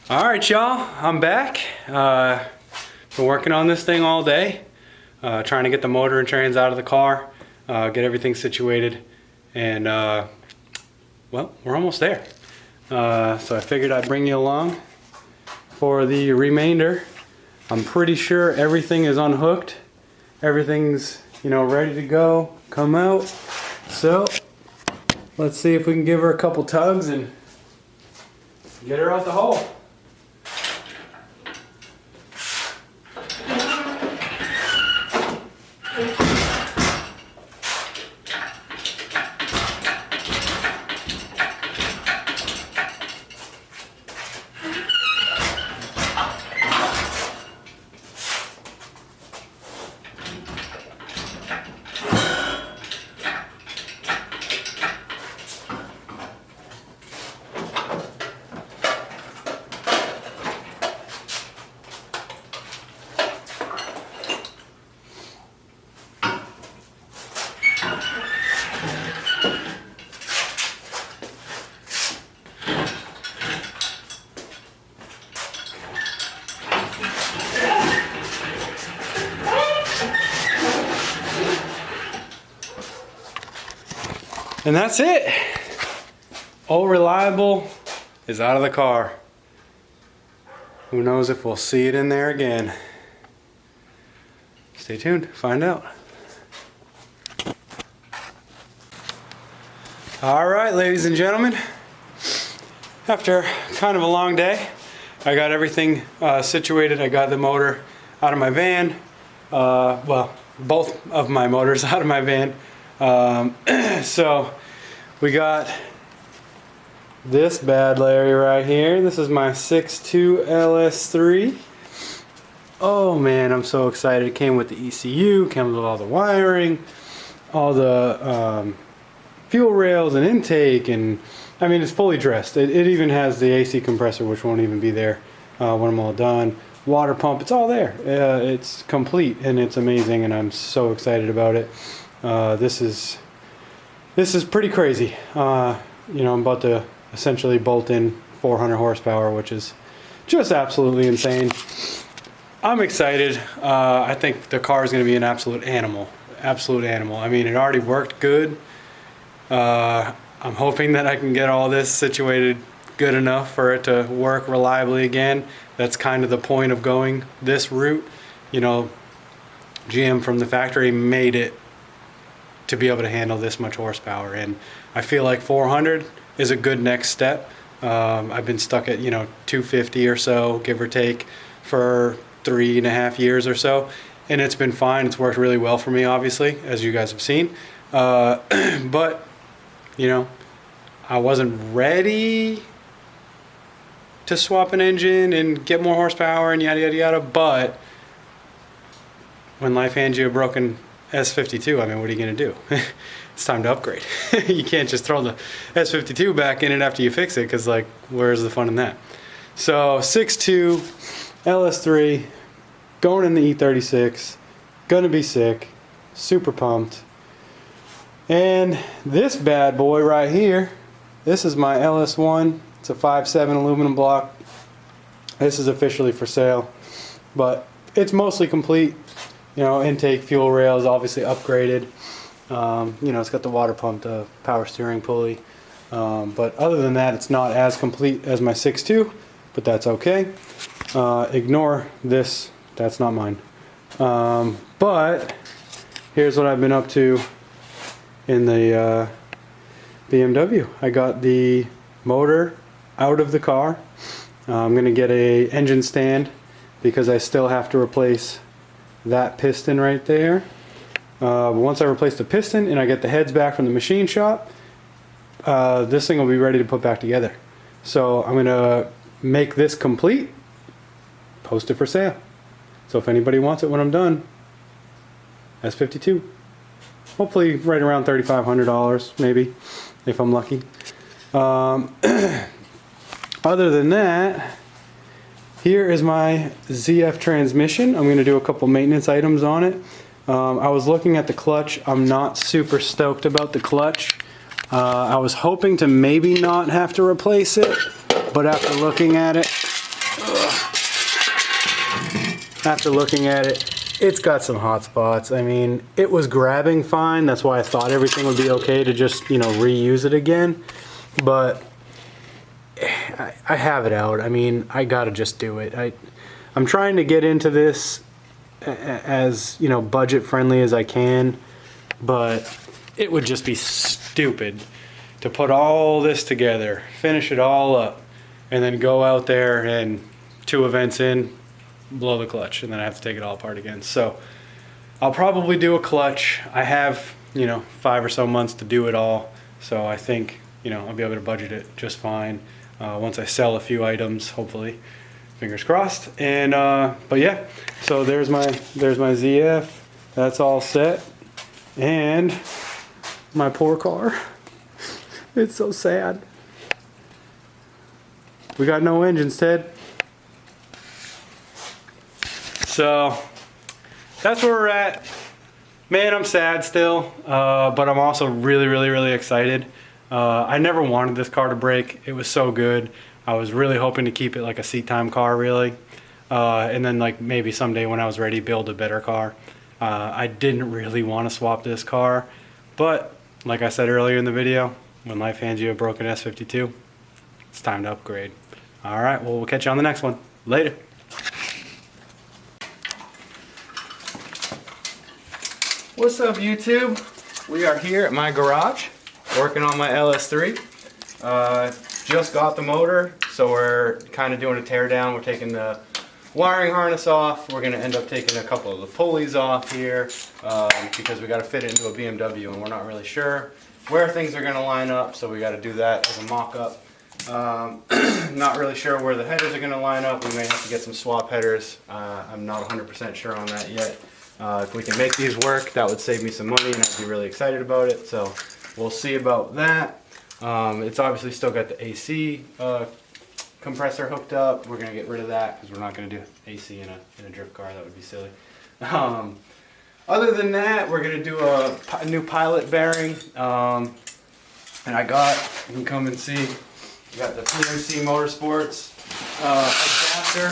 All right, y'all, I'm back. Been working on this thing all day, trying to get the motor and trans out of the car, get everything situated, and well, we're almost there. So I figured I'd bring you along for the remainder. I'm pretty sure everything is unhooked. Everything's, ready to go, come out. So let's see if we can give her a couple tugs and get her out the hole. And that's it. Old Reliable is out of the car. Who knows if we'll see it in there again. Stay tuned, find out. All right, ladies and gentlemen. After kind of a long day, I got everything situated. I got the motor out of my van. Well, both of my motors out of my van. So we got this bad Larry right here. This is my 6.2 LS3. Oh man, I'm so excited. It came with the ECU, came with all the wiring, all the fuel rails and intake, and I mean, it's fully dressed. It even has the AC compressor, which won't even be there when I'm all done. Water pump, it's all there. It's complete and it's amazing, and I'm so excited about it. This is pretty crazy. I'm about to essentially bolt in 400 horsepower, which is just absolutely insane. I'm excited. I think the car is going to be an absolute animal. Absolute animal. I mean, it already worked good. I'm hoping that I can get all this situated good enough for it to work reliably again. That's kind of the point of going this route. GM from the factory made it to be able to handle this much horsepower, and I feel like 400 is a good next step. I've been stuck at 250 or so, give or take, for 3.5 years or so, and it's been fine. It's worked really well for me, obviously, as you guys have seen. But I wasn't ready to swap an engine and get more horsepower and yada yada yada. But when life hands you a broken S52, I mean, what are you going to do? It's time to upgrade. You can't just throw the S52 back in it after you fix it, because, like, where's the fun in that? So 6.2 LS3 going in the E36, gonna be sick, super pumped. And this bad boy right here, this is my LS1. It's a 5.7 aluminum block. This is officially for sale, but it's mostly complete. Intake, fuel rails, obviously upgraded. It's got the water pump, the power steering pulley. But other than that, it's not as complete as my 6.2, but that's okay. Ignore this, that's not mine. But here's what I've been up to in the BMW. I got the motor out of the car. I'm going to get a engine stand because I still have to replace that piston right there. Once I replace the piston and I get the heads back from the machine shop, this thing will be ready to put back together. So I'm going to make this complete, post it for sale. So if anybody wants it when I'm done, S52. Hopefully right around $3,500 maybe, if I'm lucky. Other than that, here is my ZF transmission. I'm going to do a couple maintenance items on it. I was looking at the clutch. I'm not super stoked about the clutch. I was hoping to maybe not have to replace it, but after looking at it, after looking at it, it's got some hot spots. I mean, it was grabbing fine. That's why I thought everything would be okay to just, you know, reuse it again. But I have it out. I mean, I gotta just do it. I'm trying to get into this as, you know, budget friendly as I can, but it would just be stupid to put all this together, finish it all up, and then go out there and 2 events in, blow the clutch, and then I have to take it all apart again. So I'll probably do a clutch. I have, you know, 5 or so months to do it all. So I think, you know, I'll be able to budget it just fine once I sell a few items, hopefully. Fingers crossed. And but yeah, so there's my ZF. That's all set. And my poor car. It's so sad. We got no engines, Ted. So that's where we're at. Man, I'm sad still, but I'm also really excited. I never wanted this car to break. It was so good. I was really hoping to keep it like a seat time car, really. And then like maybe someday when I was ready, build a better car. I didn't really want to swap this car, but like I said earlier in the video, when life hands you a broken S52, it's time to upgrade. All right, well, we'll catch you on the next one. Later. What's up, YouTube? We are here at my garage working on my LS3. Just got the motor, so we're kind of doing a tear down. We're taking the wiring harness off. We're going to end up taking a couple of the pulleys off here because we got to fit it into a BMW, and we're not really sure where things are going to line up, so we got to do that as a mock-up. Not really sure where the headers are going to line up. We may have to get some swap headers. I'm not 100% sure on that yet. If we can make these work, that would save me some money, and I'd be really excited about it. So we'll see about that. It's obviously still got the AC compressor hooked up. We're going to get rid of that because we're not going to do AC in a drift car. That would be silly. Other than that, we're going to do a new pilot bearing. And you can come and see, we got the PMC Motorsports adapter,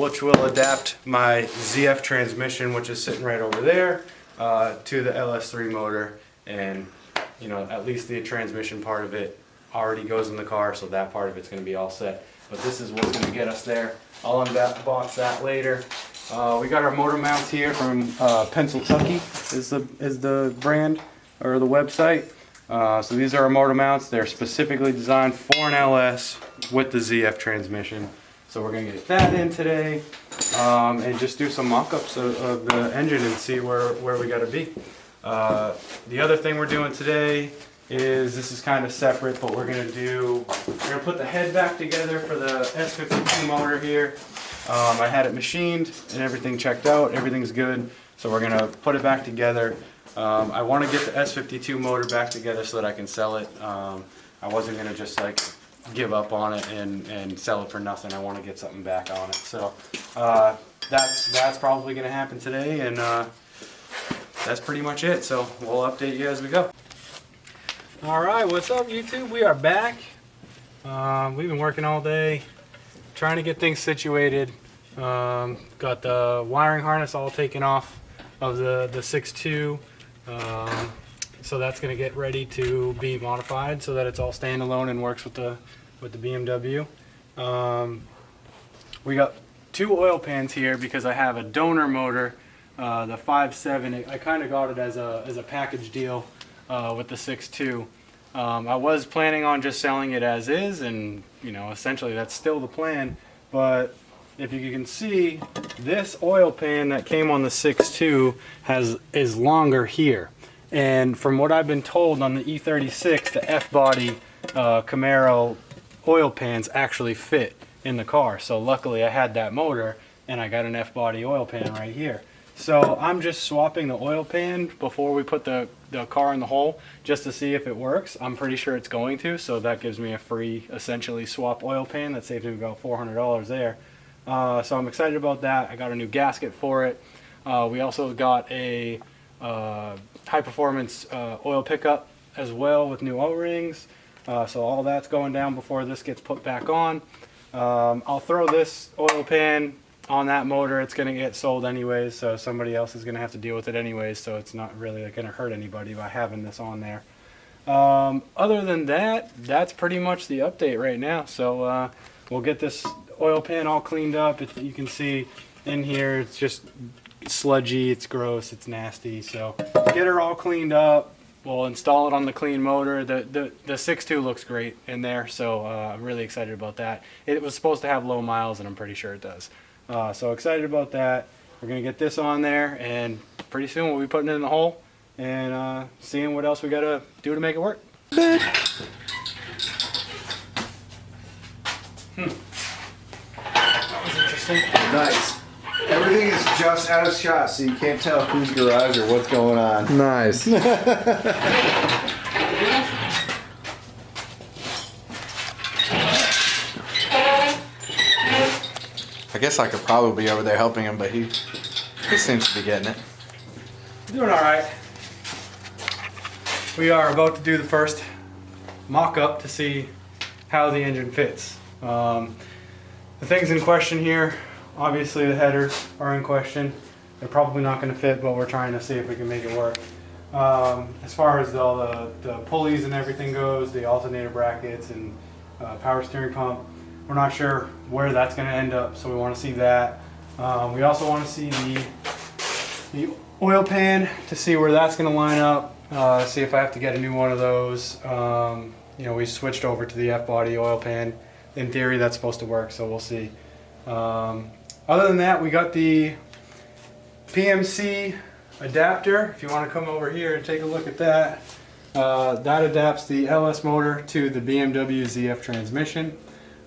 which will adapt my ZF transmission, which is sitting right over there, to the LS3 motor. And, you know, at least the transmission part of it already goes in the car, so that part of it's going to be all set. But this is what's going to get us there. I'll unbox that later. We got our motor mounts here from Pennsyltucky is the brand or the website. So these are our motor mounts. They're specifically designed for an LS with the ZF transmission. So we're going to get that in today and just do some mock-ups of the engine and see where we got to be. The other thing we're doing today is, this is kind of separate, but we're going to put the head back together for the S52 motor here. I had it machined and everything checked out. Everything's good. So we're going to put it back together. I want to get the S52 motor back together so that I can sell it. I wasn't going to just like give up on it and sell it for nothing. I want to get something back on it. So that's probably going to happen today, and that's pretty much it. So we'll update you as we go. All right, what's up, YouTube? We are back. We've been working all day trying to get things situated. Got the wiring harness all taken off of the 6.2. So that's going to get ready to be modified so that it's all standalone and works with the BMW. We got 2 oil pans here because I have a donor motor, the 5.7. I kind of got it as a package deal with the 6.2. I was planning on just selling it as is, and you know, essentially that's still the plan. But if you can see, this oil pan that came on the 6.2 is longer here. And from what I've been told on the E36, the F-body Camaro oil pans actually fit in the car. So luckily I had that motor and I got an F-body oil pan right here. So I'm just swapping the oil pan before we put the car in the hole just to see if it works. I'm pretty sure it's going to, so that gives me a free, essentially, swap oil pan. That saves me about $400 there. So I'm excited about that. I got a new gasket for it. We also got a high-performance oil pickup as well with new O-rings. So all that's going down before this gets put back on. I'll throw this oil pan on that motor, it's going to get sold anyways, so somebody else is going to have to deal with it anyways, so it's not really going to hurt anybody by having this on there. Other than that, that's pretty much the update right now. So we'll get this oil pan all cleaned up. You can see in here it's just sludgy, it's gross, it's nasty. So get her all cleaned up. We'll install it on the clean motor. The 6.2 looks great in there, so I'm really excited about that. It was supposed to have low miles, and I'm pretty sure it does. So excited about that. We're gonna get this on there, and pretty soon we'll be putting it in the hole and seeing what else we gotta do to make it work. Nice. That was interesting. Nice. Everything is just out of shot, so you can't tell whose garage or what's going on. Nice. I guess I could probably be over there helping him, but he seems to be getting it. Doing all right. We are about to do the first mock-up to see how the engine fits. The things in question here, obviously the headers are in question. They're probably not going to fit, but we're trying to see if we can make it work. As far as all the pulleys and everything goes, the alternator brackets and power steering pump, we're not sure where that's going to end up, so we want to see that. We also want to see the oil pan to see where that's going to line up. See if I have to get a new one of those. You know, we switched over to the F-body oil pan. In theory, that's supposed to work, so we'll see. Other than that, we got the PMC adapter. If you want to come over here and take a look at that, that adapts the LS motor to the BMW ZF transmission.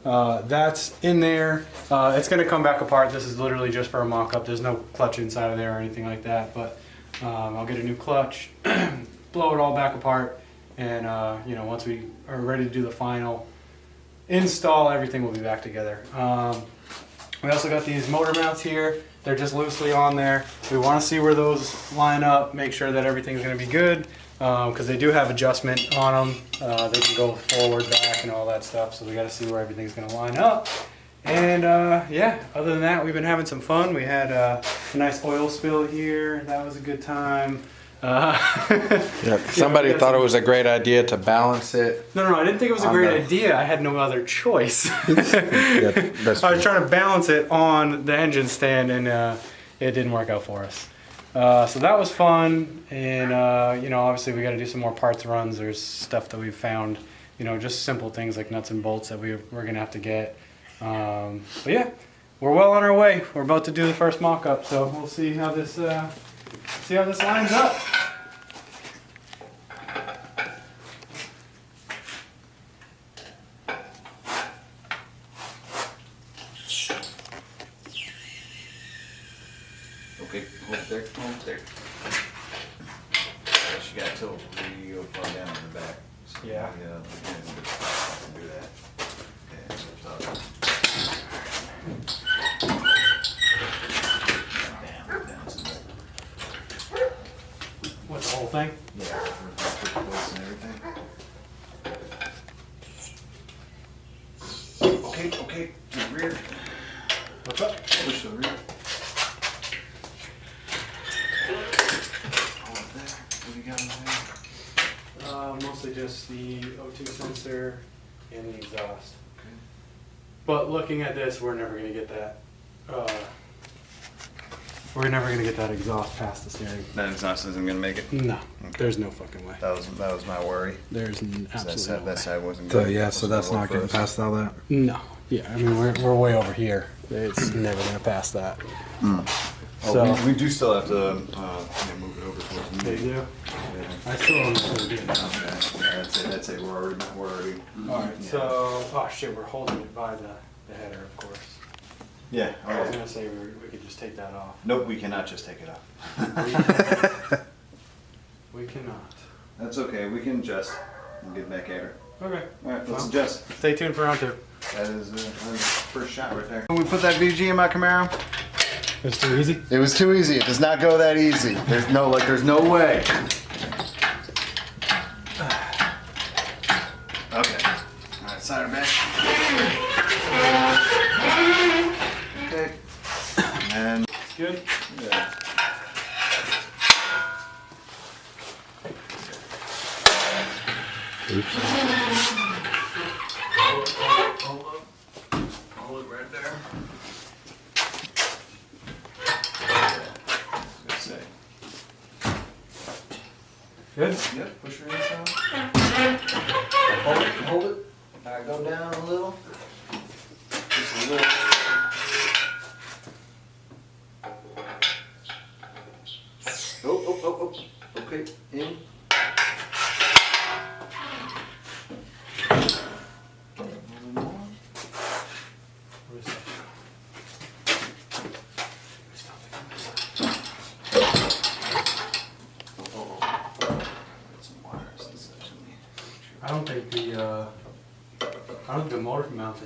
That's in there. It's going to come back apart. This is literally just for a mock-up. There's no clutch inside of there or anything like that, but I'll get a new clutch, blow it all back apart, and you know, once we are ready to do the final install, everything will be back together. We also got these motor mounts here. They're just loosely on there. We want to see where those line up, make sure that everything's going to be good, because they do have adjustment on them. They can go forward, back, and all that stuff, so we got to see where everything's going to line up. And yeah, other than that, we've been having some fun. We had a nice oil spill here. That was a good time. Yeah, somebody thought it was a great idea to balance it. No, I didn't think it was a great idea. I had no other choice. Yeah, I was trying to balance it on the engine stand, and it didn't work out for us. So that was fun, and you know, obviously we got to do some more parts runs. There's stuff that we've found, you know, just simple things like nuts and bolts that we're gonna have to get. But yeah, we're well on our way. We're about to do the first mock-up, so we'll see how this lines up. Okay, hold there, hold there. She got till we go far down in the back. So Yeah. I can do that. Okay, so What's the whole thing? yeah, with the bolts and everything. Okay, to the rear. What's up? Push the rear. Hold it there. What do you got in there? Mostly just the O2 sensor and the exhaust. Okay. But looking at this, we're never gonna get that. We're never gonna get that exhaust past the steering. That exhaust isn't gonna make it. No, Okay. there's no fucking way. That was my worry. There's absolutely no That way. side wasn't So good. yeah, so that's not getting past all that. No. Yeah, I mean we're way over here. It's never gonna pass that. So Oh, we do still have to move it over towards they me. do. Yeah. I still don't know what we're doing. Okay. Yeah, that's it. We're already. All right. Yeah. So oh shit, we're holding it by the header, of course. Yeah. I was gonna say we could just take that off. Nope, we cannot just take it off. We cannot. That's okay. We can adjust and get back at her. Okay. All right, let's Well, adjust. Stay tuned for round two. That is the first shot right there. When we put that VG in my Camaro, It's too easy. it was too easy. It does not go that easy. There's no way. Okay. All right, side or back. Okay. Good. Yep, push her inside. Hold it. Alright, go down a little. Just a little. Oh. Okay, in. I don't think the motor mounts are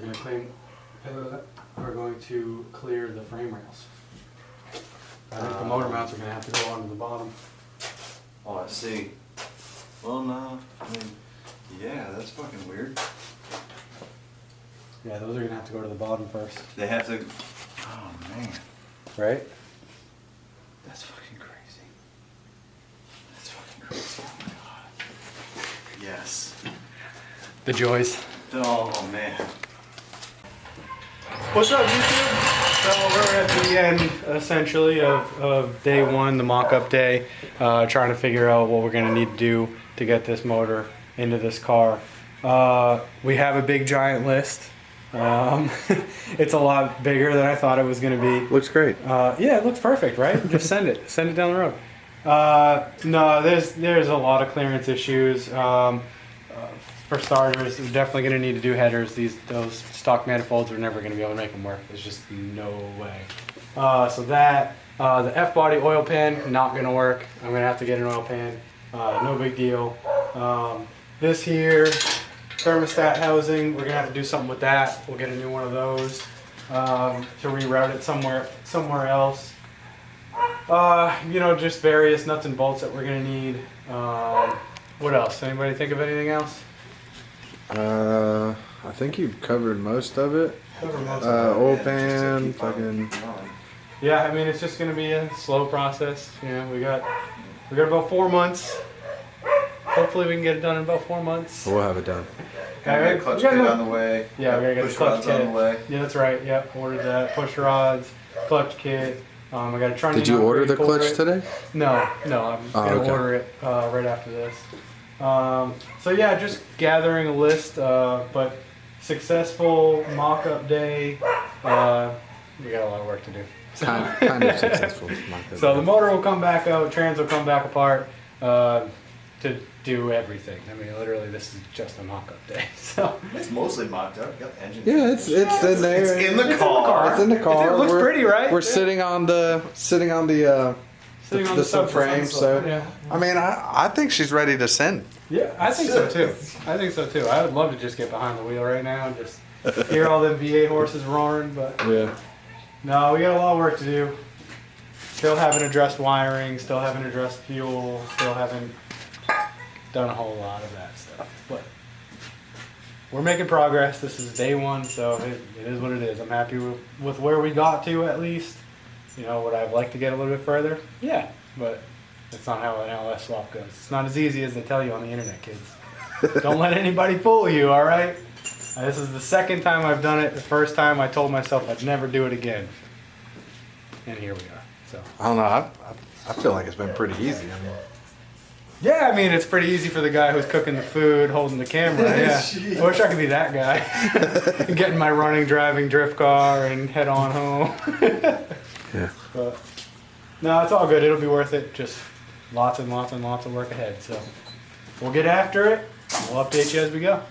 going to clear the frame rails. I think the motor mounts are going to have to go onto the bottom. Oh, I see. Well, no. I mean, yeah, that's fucking weird. Yeah, those are going to have to go to the bottom first. They have to. Oh, man. Right? That's fucking crazy. That's fucking crazy. Oh, my God. Yes. The joys. Oh, man. What's up, YouTube? So we're at the end, essentially, of day one, the mock-up day, trying to figure out what we're going to need to do to get this motor into this car. We have a big, giant list. It's a lot bigger than I thought it was going to be. Looks great. Yeah, it looks perfect, right? Just send it down the road. No, there's a lot of clearance issues. For starters, we're definitely going to need to do headers. Those stock manifolds are never going to be able to make them work. There's just no way. So that the F-body oil pan not going to work. I'm going to have to get an oil pan. No big deal. This here thermostat housing, we're going to have to do something with that. We'll get a new one of those to reroute it somewhere else. Just various nuts and bolts that we're going to need. What else? Anybody think of anything else? I think you've covered most of it. Cover most of it. Oil pan, fucking. Yeah, I mean it's just gonna be a slow process. We got about 4 months. Hopefully we can get it done in about 4 months. We'll have it done. And clutch kit on the way. Yeah, we gotta get the push clutch rods kit on the way. Yeah, that's right. Yep, ordered that. Push rods, clutch kit. I got a trunnion. Did you order the upgrade for clutch it. today? No, I'm gonna okay. order it right after this. So yeah, just gathering a list, but successful mock-up day. We got a lot of work to do. Kind of successful. So the motor will come back out, trans will come back apart to do everything. I mean, literally, this is just a mock-up day. So It's mostly mocked up. You got the engine. Yeah, it's in there. It's in the car. It's in the car. It looks pretty, right? We're Yeah. sitting on the Sitting on the subframe, subframe. So yeah. I mean, I think she's ready to send. Yeah, I think so too. I would love to just get behind the wheel right now and just hear all them V8 horses roaring, but Yeah. no, we got a lot of work to do. Still haven't addressed wiring, still haven't addressed fuel, still haven't done a whole lot of that stuff. But we're making progress. This is day one, so it is what it is. I'm happy with where we got to, at least. Would I like to get a little bit further? Yeah, but that's not how an LS swap goes. It's not as easy as they tell you on the internet, kids. Don't let anybody fool you, all right? This is the second time I've done it. The first time I told myself I'd never do it again. And here we are. So I don't know. I feel like it's been pretty easy. I mean, yeah, I mean, it's pretty easy for the guy who's cooking the food, holding the camera. Yeah, I wish I could be that guy. Getting my running, driving drift car and head on home. yeah. But no, it's all good. It'll be worth it. Just lots and lots and lots of work ahead. So we'll get after it. We'll update you as we go.